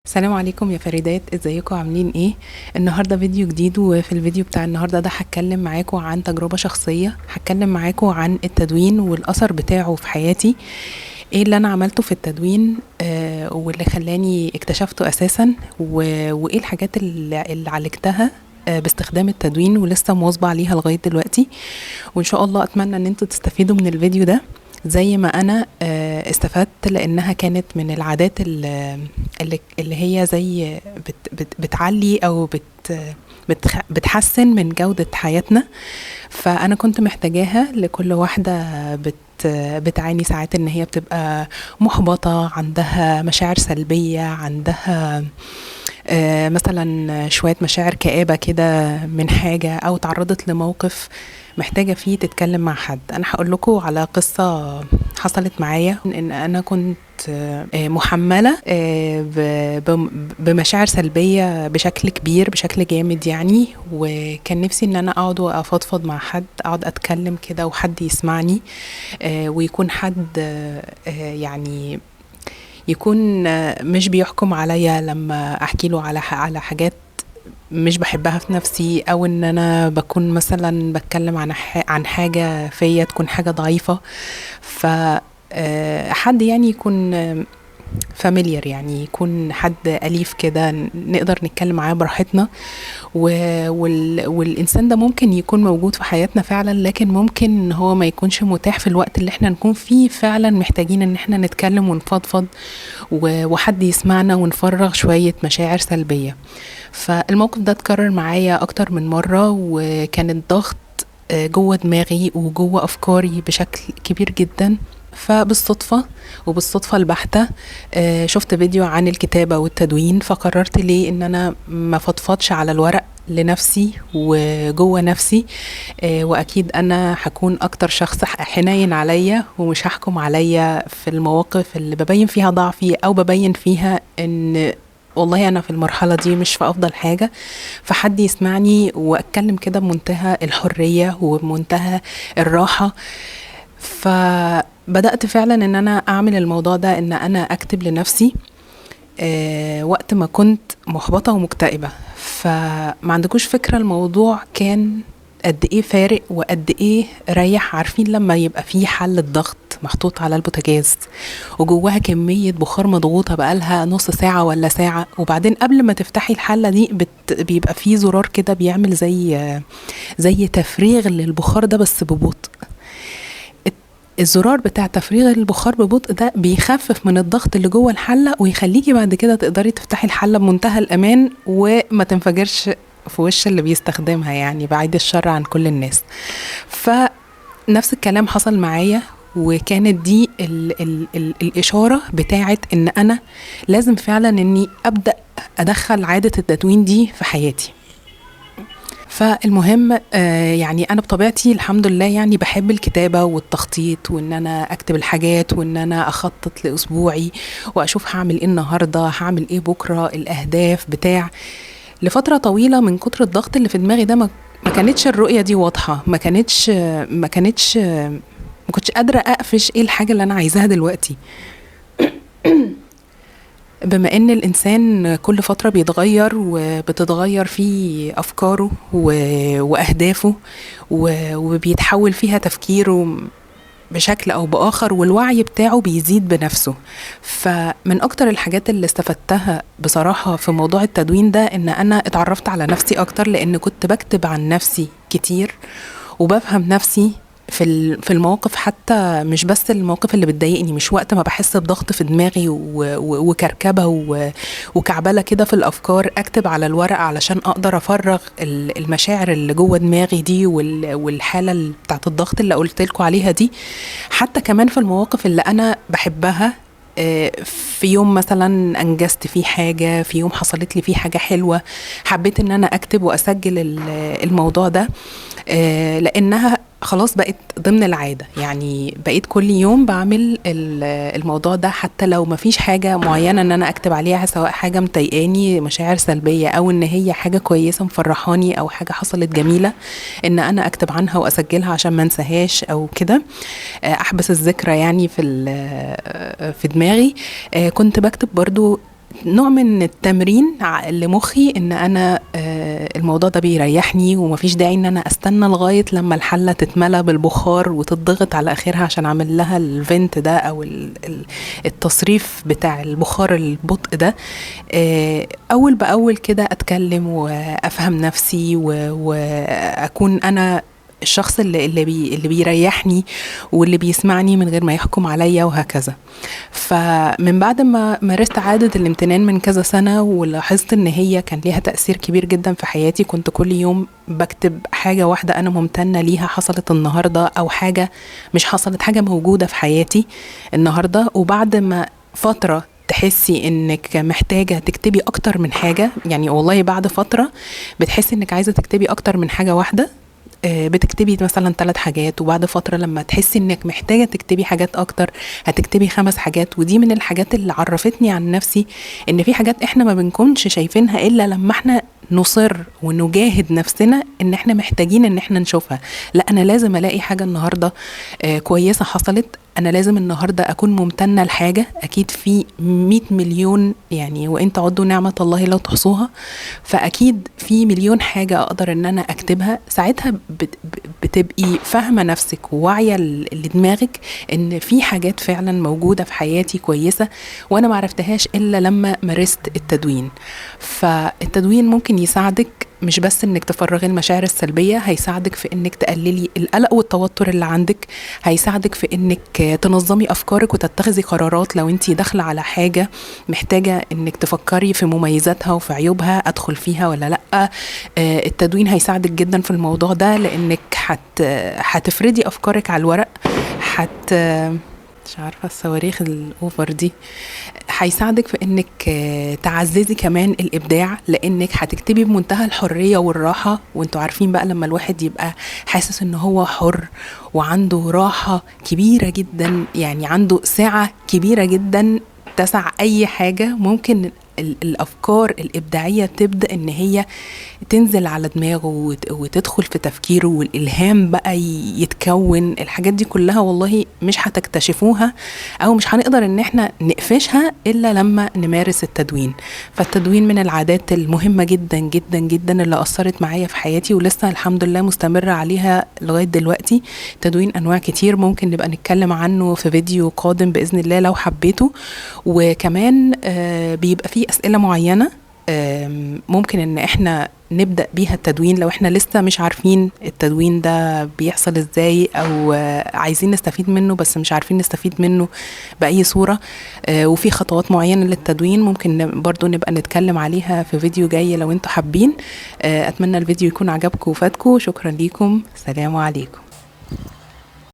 السلام عليكم يا فريدات، ازيكم عاملين ايه؟ النهارده فيديو جديد، وفي الفيديو بتاع النهارده ده هتكلم معاكم عن تجربة شخصية. هتكلم معاكم عن التدوين والأثر بتاعه في حياتي. ايه اللي انا عملته في التدوين واللي خلاني اكتشفته اساسا وايه الحاجات اللي عالجتها باستخدام التدوين ولسه مواظبة عليها لغاية دلوقتي. وان شاء الله اتمنى ان انتوا تستفيدوا من الفيديو ده زي ما انا استفدت، لانها كانت من العادات اللي هي زي بتعلي او بتحسن من جودة حياتنا. فانا كنت محتاجاها لكل واحدة بتعاني ساعات ان هي بتبقى محبطة، عندها مشاعر سلبية، عندها مثلا شوية مشاعر كآبة كده من حاجة، او تعرضت لموقف محتاجة فيه تتكلم مع حد. انا هقول لكم على قصة حصلت معايا، ان انا كنت محملة بمشاعر سلبية بشكل كبير، بشكل جامد يعني. وكان نفسي ان انا اقعد وافضفض مع حد، اقعد اتكلم كده وحد يسمعني، ويكون حد يعني يكون مش بيحكم عليا لما احكي له على حاجات مش بحبها في نفسي، او ان انا بكون مثلا بتكلم عن حاجة فيا تكون حاجة ضعيفة. ف حد يعني يكون فاميليار، يعني يكون حد أليف كده نقدر نتكلم معاه براحتنا. والإنسان ده ممكن يكون موجود في حياتنا فعلا، لكن ممكن إن هو ما يكونش متاح في الوقت اللي احنا نكون فيه فعلا محتاجين ان احنا نتكلم ونفضفض وحد يسمعنا ونفرغ شوية مشاعر سلبية. فالموقف ده اتكرر معايا أكتر من مرة، وكان الضغط جوه دماغي وجوه أفكاري بشكل كبير جدا. فبالصدفة وبالصدفة البحتة شفت فيديو عن الكتابة والتدوين، فقررت ليه ان انا ما فضفضش على الورق لنفسي وجوه نفسي. واكيد انا هكون اكتر شخص حنين عليا، ومش هحكم عليا في المواقف اللي ببين فيها ضعفي او ببين فيها ان والله انا في المرحلة دي مش في افضل حاجة. فحد يسمعني واتكلم كده بمنتهى الحرية وبمنتهى الراحة. فبدأت فعلا ان انا اعمل الموضوع ده، ان انا اكتب لنفسي وقت ما كنت محبطة ومكتئبة. فما عندكوش فكرة الموضوع كان قد ايه فارق وقد ايه ريح. عارفين لما يبقى فيه حلة ضغط محطوط على البوتاجاز وجواها كمية بخار مضغوطة بقالها نص ساعة ولا ساعة، وبعدين قبل ما تفتحي الحلة دي بيبقى فيه زرار كده بيعمل زي تفريغ للبخار ده بس ببطء. الزرار بتاع تفريغ البخار ببطء ده بيخفف من الضغط اللي جوه الحلة، ويخليكي بعد كده تقدري تفتحي الحلة بمنتهى الأمان وما تنفجرش في وش اللي بيستخدمها، يعني بعيد الشر عن كل الناس. فنفس الكلام حصل معايا، وكانت دي ال الإشارة بتاعت إن أنا لازم فعلا إني أبدأ أدخل عادة التدوين دي في حياتي. فالمهم يعني انا بطبيعتي الحمد لله يعني بحب الكتابة والتخطيط، وان انا اكتب الحاجات، وان انا اخطط لاسبوعي واشوف هعمل ايه النهاردة، هعمل ايه بكرة، الاهداف بتاع. لفترة طويلة من كتر الضغط اللي في دماغي ده ما كانتش الرؤية دي واضحة، ما كنتش قادرة اقفش ايه الحاجة اللي انا عايزاها دلوقتي. بما ان الانسان كل فترة بيتغير وبتتغير فيه افكاره واهدافه وبيتحول فيها تفكيره بشكل او باخر، والوعي بتاعه بيزيد بنفسه. فمن اكتر الحاجات اللي استفدتها بصراحة في موضوع التدوين ده ان انا اتعرفت على نفسي اكتر، لان كنت بكتب عن نفسي كتير وبفهم نفسي في المواقف، حتى مش بس المواقف اللي بتضايقني، مش وقت ما بحس بضغط في دماغي وكركبة وكعبلة كده في الأفكار أكتب على الورق علشان أقدر أفرغ المشاعر اللي جوه دماغي دي والحالة بتاعت الضغط اللي قلت لكم عليها دي. حتى كمان في المواقف اللي أنا بحبها، في يوم مثلا انجزت فيه حاجة، في يوم حصلت لي فيه حاجة حلوة، حبيت ان انا اكتب واسجل الموضوع ده، لانها خلاص بقت ضمن العادة. يعني بقيت كل يوم بعمل الموضوع ده، حتى لو ما فيش حاجة معينة ان انا اكتب عليها، سواء حاجة مضايقاني مشاعر سلبية او ان هي حاجة كويسة مفرحاني او حاجة حصلت جميلة، ان انا اكتب عنها واسجلها عشان ما انساهاش او كده، احبس الذكرى يعني في دماغي. كنت بكتب برضو نوع من التمرين لمخي ان انا الموضوع ده بيريحني، ومفيش داعي ان انا استنى لغاية لما الحلة تتملى بالبخار وتضغط على اخرها عشان اعمل لها الفنت ده او التصريف بتاع البخار البطء ده. اول باول كده اتكلم وافهم نفسي واكون انا الشخص اللي بيريحني واللي بيسمعني من غير ما يحكم عليا وهكذا. فمن بعد ما مارست عادة الامتنان من كذا سنة ولاحظت ان هي كان ليها تأثير كبير جدا في حياتي، كنت كل يوم بكتب حاجة واحدة انا ممتنة ليها حصلت النهاردة، او حاجة مش حصلت، حاجة موجودة في حياتي النهاردة. وبعد ما فترة تحسي انك محتاجة تكتبي اكتر من حاجة، يعني والله بعد فترة بتحسي انك عايزة تكتبي اكتر من حاجة واحدة، بتكتبي مثلا 3 حاجات، وبعد فترة لما تحسي انك محتاجة تكتبي حاجات اكتر هتكتبي 5 حاجات. ودي من الحاجات اللي عرفتني عن نفسي ان في حاجات احنا ما بنكونش شايفينها الا لما احنا نصر ونجاهد نفسنا ان احنا محتاجين ان احنا نشوفها. لا، انا لازم الاقي حاجة النهاردة كويسة حصلت، انا لازم النهاردة اكون ممتنة لحاجة. اكيد في 100 مليون، يعني وان تعدوا نعمة الله لا تحصوها، فاكيد في مليون حاجة اقدر ان انا اكتبها. ساعتها بتبقي فاهمة نفسك وواعية لدماغك ان في حاجات فعلا موجودة في حياتي كويسة وانا معرفتهاش الا لما مارست التدوين. فالتدوين ممكن يساعدك مش بس انك تفرغي المشاعر السلبية، هيساعدك في انك تقللي القلق والتوتر اللي عندك، هيساعدك في انك تنظمي افكارك وتتخذي قرارات لو انتي داخلة على حاجة محتاجة انك تفكري في مميزاتها وفي عيوبها، ادخل فيها ولا لا. التدوين هيساعدك جدا في الموضوع ده، لانك هتفردي افكارك على الورق، مش عارفة الصواريخ الأوفر دي، هيساعدك في انك تعززي كمان الابداع، لانك هتكتبي بمنتهى الحرية والراحة. وانتوا عارفين بقى لما الواحد يبقى حاسس ان هو حر وعنده راحة كبيرة جدا، يعني عنده سعة كبيرة جدا تسع اي حاجة، ممكن الافكار الابداعيه تبدا ان هي تنزل على دماغه وتدخل في تفكيره، والالهام بقى يتكون. الحاجات دي كلها والله مش هتكتشفوها او مش هنقدر ان احنا نقفشها الا لما نمارس التدوين. فالتدوين من العادات المهمه جدا جدا جدا اللي اثرت معايا في حياتي، ولسه الحمد لله مستمره عليها لغايه دلوقتي. تدوين انواع كتير ممكن نبقى نتكلم عنه في فيديو قادم باذن الله لو حبيته. وكمان بيبقى فيه أسئلة معينة ممكن ان احنا نبدأ بيها التدوين لو احنا لسه مش عارفين التدوين ده بيحصل ازاي، او عايزين نستفيد منه بس مش عارفين نستفيد منه بأي صورة. وفي خطوات معينة للتدوين ممكن برضو نبقى نتكلم عليها في فيديو جاي لو انتوا حابين. اتمنى الفيديو يكون عجبكم وفادكم. شكرا ليكم، سلام عليكم.